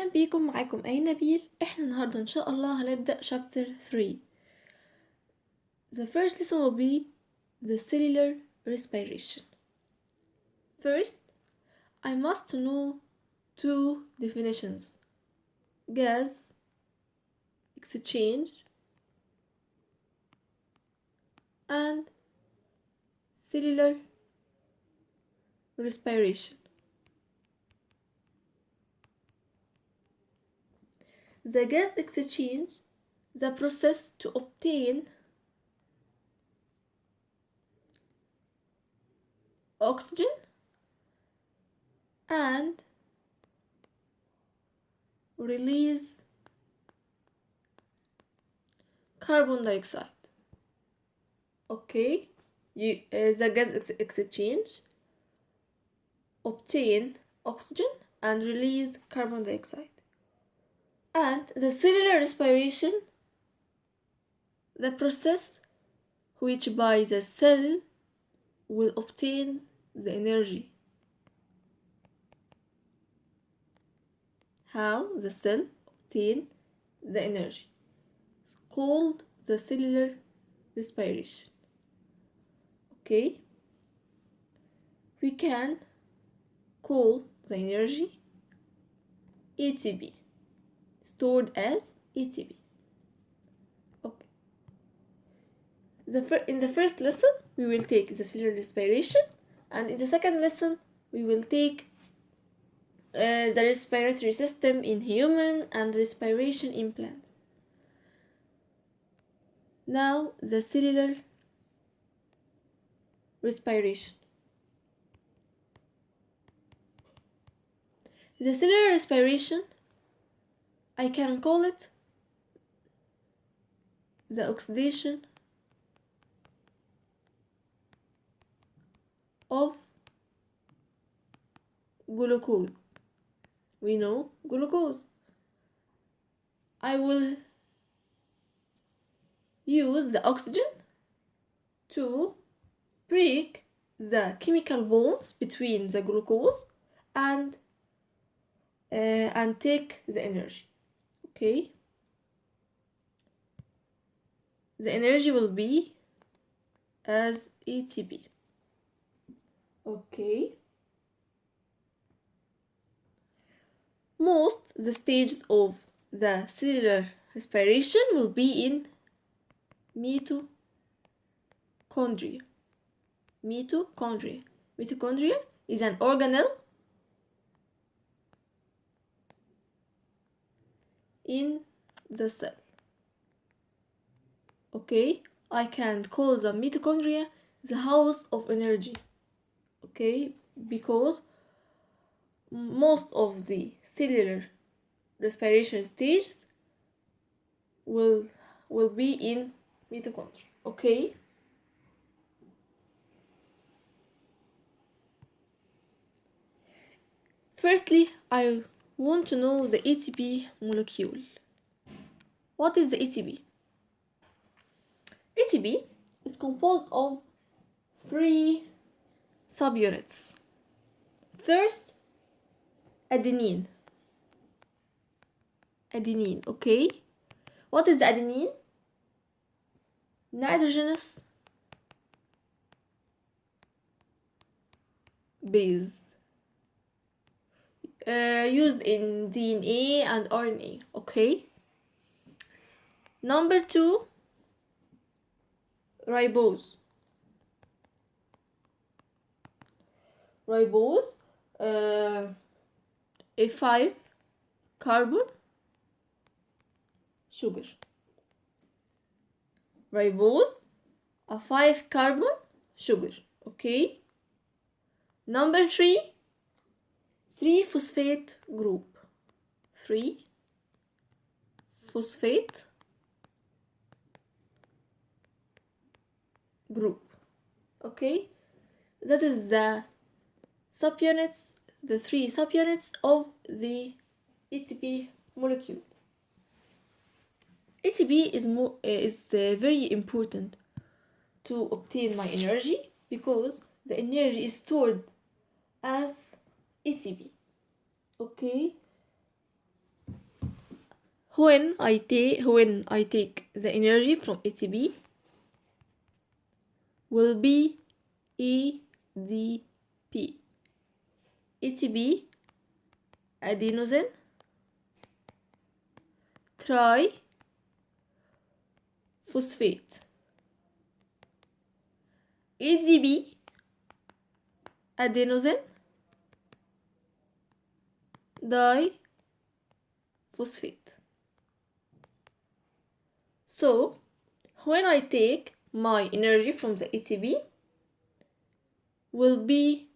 أهلا بيكم، معاكم أي نبيل. احنا النهاردة إن شاء الله هنبدأ chapter 3. The first lesson will be the cellular respiration. First, I must know two definitions: gas exchange and cellular respiration. The gas exchange, the process to obtain oxygen and release carbon dioxide. Okay, the gas exchange, obtain oxygen and release carbon dioxide. And the cellular respiration, the process which by the cell will obtain the energy. How the cell obtain the energy, it's called the cellular respiration. Okay, we can call the energy ATP, stored as ATP. Okay, in the first lesson we will take the cellular respiration, and in the second lesson we will take the respiratory system in human and respiration in plants. Now the cellular respiration. The cellular respiration, I can call it the oxidation of glucose. We know glucose. I will use the oxygen to break the chemical bonds between the glucose and take the energy. Okay, the energy will be as ATP. Okay, most the stages of the cellular respiration will be in mitochondria. Mitochondria is an organelle in the cell. Okay, I can call the mitochondria the house of energy. Okay, because most of the cellular respiration stages will be in mitochondria. Okay, firstly I want to know the ATP molecule. What is the ATP? ATP is composed of 3 subunits. First, adenine. Okay, what is the adenine? Nitrogenous base used in DNA and RNA. Okay, number 2, ribose. A 5 carbon sugar. Ribose, a 5 carbon sugar. Okay, number 3, 3-phosphate group. 3-phosphate group. Okay, that is the subunits, the 3 subunits of the ATP molecule. ATP is very important to obtain my energy because the energy is stored as ATP. Okay, when I take the energy from ATP will be ADP. ATP, adenosine triphosphate. ADP, adenosine diphosphate. So when I take my energy from the ATP will be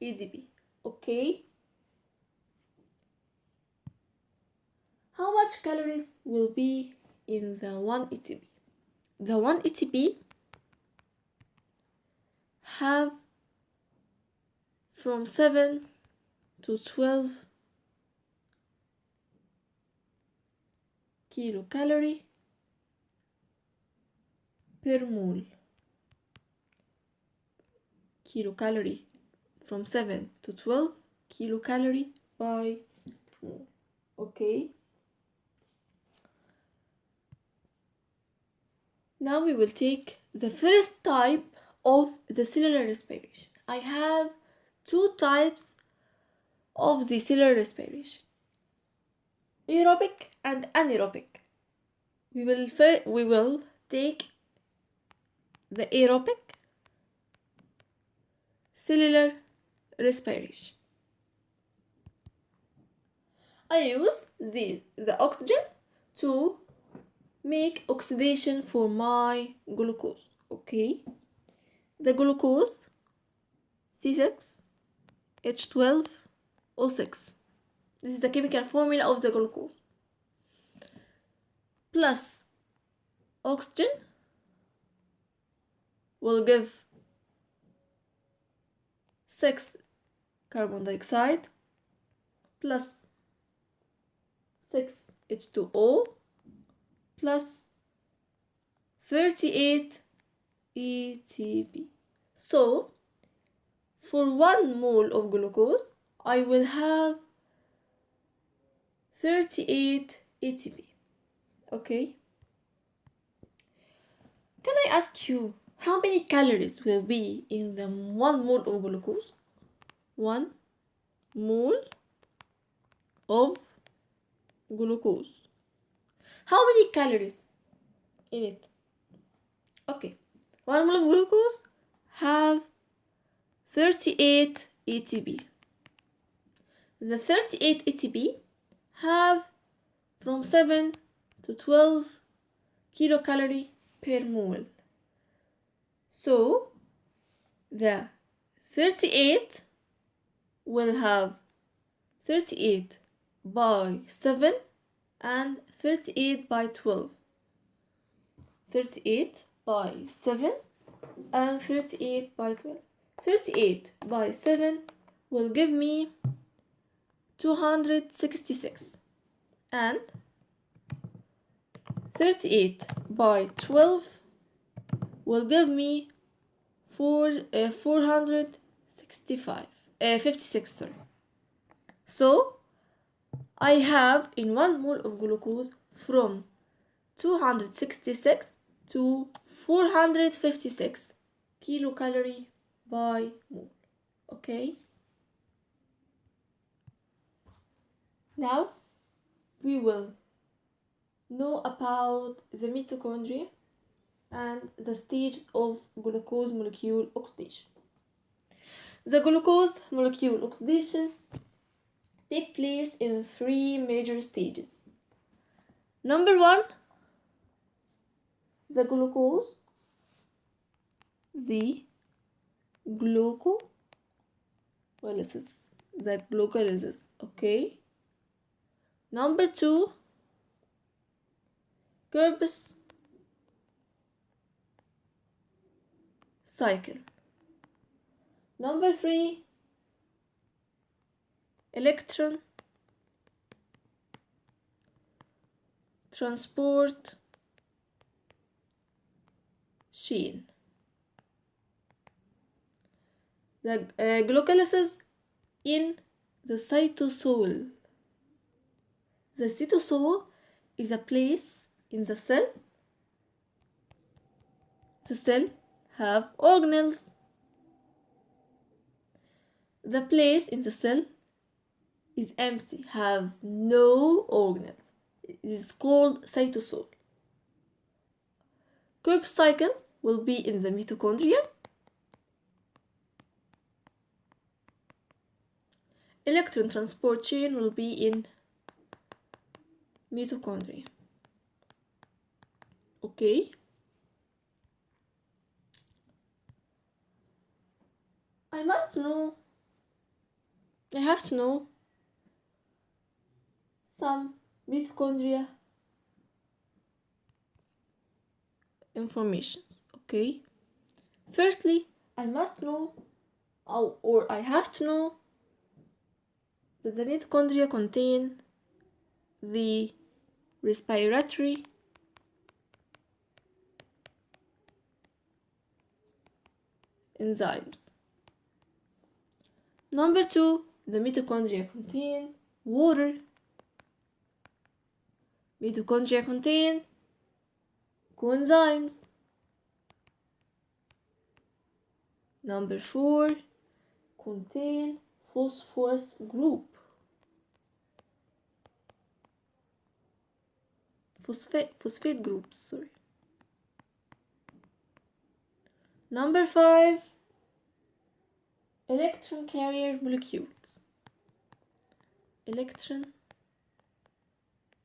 ADP. Okay, how much calories will be in the 1 ATP? The 1 ATP have from 7 to 12 kilocalorie per mole. Kilocalorie from 7 to 12 kilocalorie by mole. Okay, now we will take the first type of the cellular respiration. I have two types of the cellular respiration, aerobic and anaerobic. We will take the aerobic cellular respiration. I use the oxygen to make oxidation for my glucose. Okay, the glucose C6H12O6. This is the chemical formula of the glucose. Plus oxygen will give 6 carbon dioxide plus 6 H2O plus 38 ATP. So for 1 mole of glucose I will have 38 ATP. Okay, can I ask you how many calories will be in the 1 mole of glucose? 1 mole of glucose, how many calories in it? Okay, 1 mole of glucose have 38 ATP. The 38 ATP have from 7 to 12 kilocalorie per mole. So the 38 will have 38 by 7 and 38 by 12. 38 by 7 and 38 by 12. 38 by 7 will give me 266 and 38 by 12 will give me 456. Sorry. So I have in 1 mole of glucose from 266 to 456 kilocalorie by mole. Okay, now we will know about the mitochondria and the stages of glucose molecule oxidation. The glucose molecule oxidation take place in 3 major stages. Number 1, the glucose, the glucolysis. Okay. Number 2, Krebs cycle. Number 3, electron transport chain. The glucolysis in the cytosol. The cytosol is a place in the cell. The cell have organelles. The place in the cell is empty, have no organelles. It is called cytosol. Krebs cycle will be in the mitochondria. Electron transport chain will be in mitochondria. Okay. I have to know some mitochondria informations. Okay. Firstly, I must know or I have to know that the mitochondria contain the respiratory enzymes. Number 2, the mitochondria contain water. Mitochondria contain coenzymes. Number 4, contain phosphorus group. Phosphate groups, sorry. Number 5, electron carrier molecules. Electron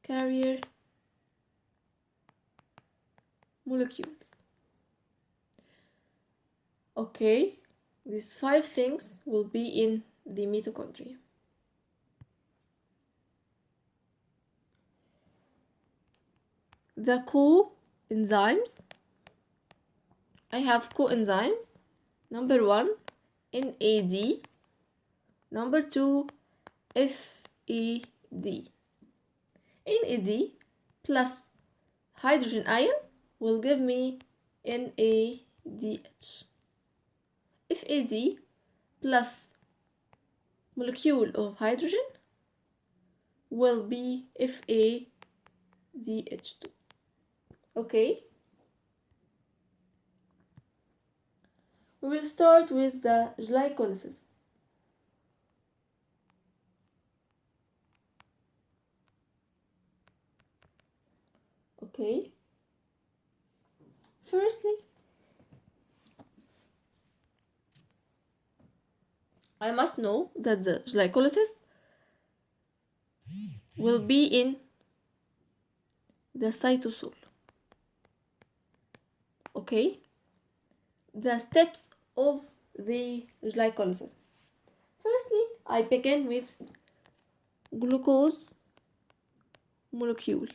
carrier molecules. Okay, these 5 things will be in the mitochondria. The coenzymes. I have coenzymes. Number 1, NAD. Number 2, FAD. NAD plus hydrogen ion will give me NADH. FAD plus molecule of hydrogen will be FADH2. Okay. We will start with the glycolysis. Okay. Firstly, I must know that the glycolysis will be in the cytosol. Okay. The steps of the glycolysis. Firstly, I begin with glucose molecule.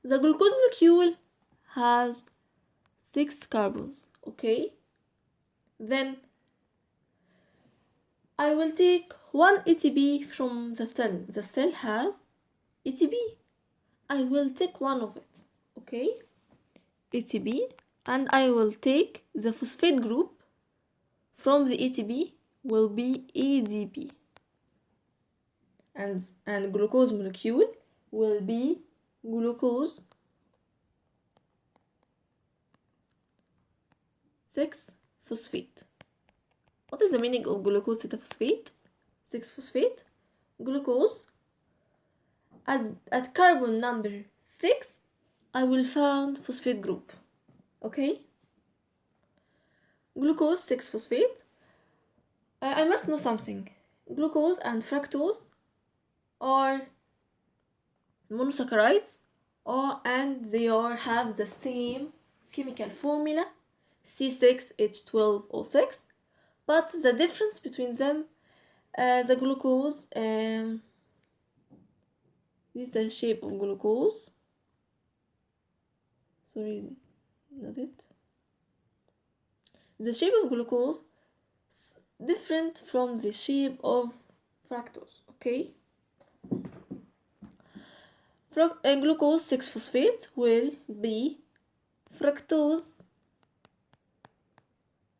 The glucose molecule has 6 carbons. Okay. Then I will take 1 ATP from the cell. The cell has ATP. I will take one of it. Okay. ATP. And I will take the phosphate group from the ATP will be ADP. And glucose molecule will be glucose 6-phosphate. What is the meaning of glucose 6-phosphate? 6-phosphate. Glucose at carbon number 6, I will found phosphate group. Okay. Glucose 6-phosphate. I must know something. Glucose and fructose are monosaccharides, and they have the same chemical formula, C6H12O6, but the difference between them, the glucose, this is the shape of glucose. Sorry, not it. The shape of glucose is different from the shape of fructose. Okay. Glucose 6-phosphate will be fructose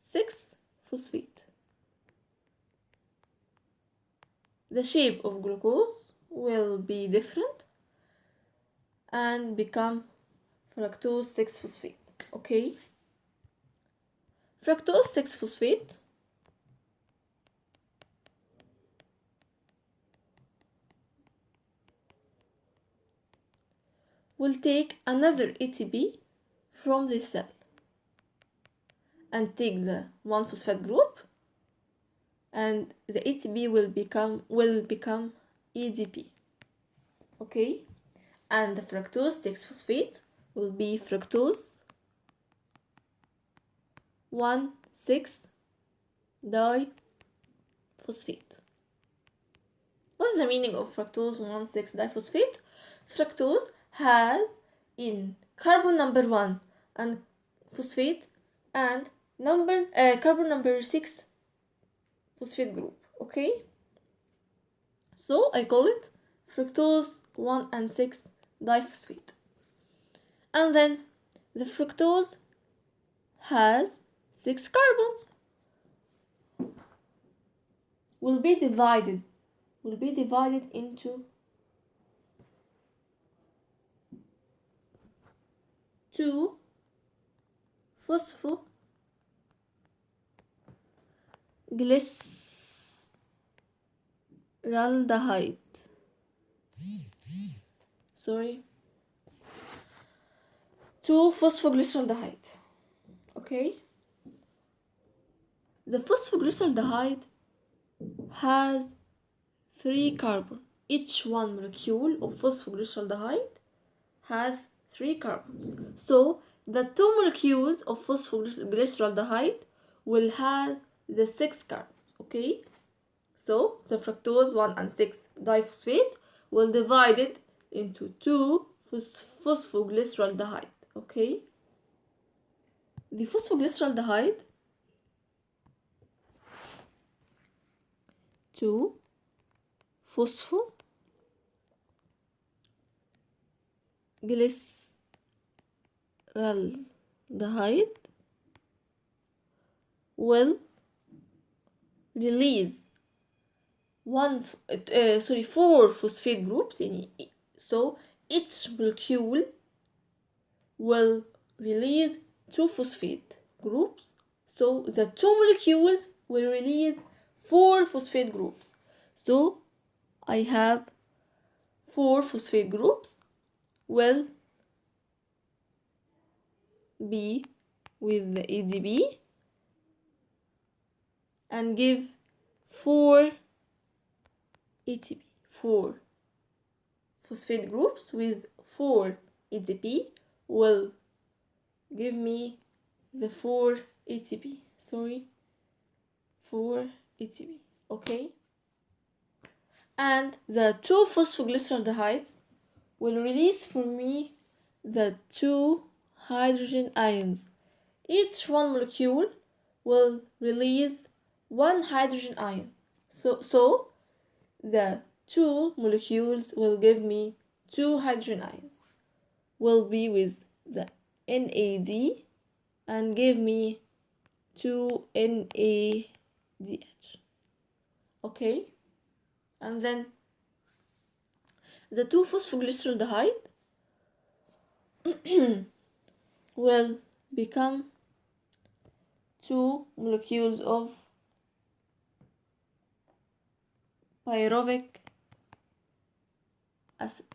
6-phosphate. The shape of glucose will be different, and become fructose 6-phosphate. Okay, fructose 6-phosphate will take another ATP from the cell and take the 1-phosphate group, and the ATP will become ADP. Okay, and the fructose 6-phosphate will be fructose 1,6-diphosphate. What's the meaning of fructose 1,6-diphosphate? Fructose has in carbon number 1 and phosphate and carbon number 6 phosphate group. Okay, so I call it fructose 1 and 6 diphosphate. And then the fructose has 6 carbons, will be divided into 2 phosphoglyceraldehyde. Sorry. 2 phosphoglyceraldehyde. Okay. The phosphoglyceraldehyde has 3 carbons. Each one molecule of phosphoglyceraldehyde has 3 carbons. So the 2 molecules of phosphoglyceraldehyde will have the 6 carbons. Okay, so the fructose 1 and 6 diphosphate will divide it into 2 phosphoglyceraldehyde. Okay, the phosphoglyceraldehyde 2 phosphoglyceraldehyde will release 4 phosphate groups so each molecule will release 2 phosphate groups, so the 2 molecules will release 4 phosphate groups. So I have 4 phosphate groups will be with the ADP and give 4 ATP. 4 phosphate groups with 4 ATP will give me the 4 ATP. 4 ATP. Okay, and the 2 phosphoglyceraldehydes will release for me the 2 hydrogen ions. Each one molecule will release 1 hydrogen ion. So the 2 molecules will give me 2 hydrogen ions, will be with the NAD and give me 2 NADH. Okay, and then the 2 phosphoglyceraldehyde will become 2 molecules of pyruvic acid.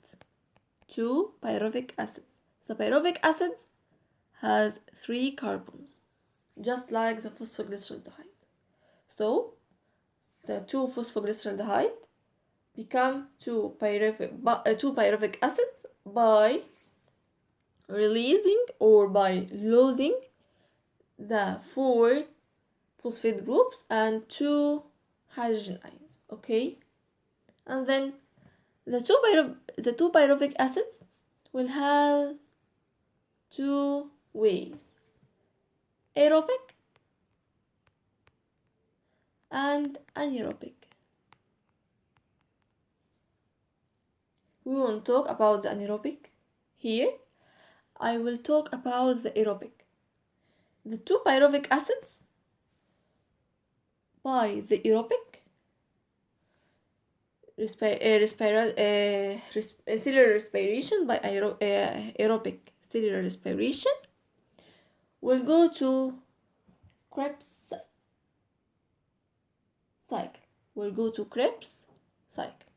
2 pyruvic acids. The pyruvic acid has 3 carbons, just like the phosphoglyceraldehyde. So the 2 phosphoglyceraldehyde become 2 pyruvic acids by releasing or by losing the 4 phosphate groups and 2 hydrogen ions. Okay, and then the 2 pyruvic acids will have 2 ways: aerobic and anaerobic. We won't talk about the anaerobic here. I will talk about the aerobic. The 2 pyruvic acids by the aerobic cellular respiration by aerobic cellular respiration. We'll go to Krebs cycle. We'll go to Krebs cycle.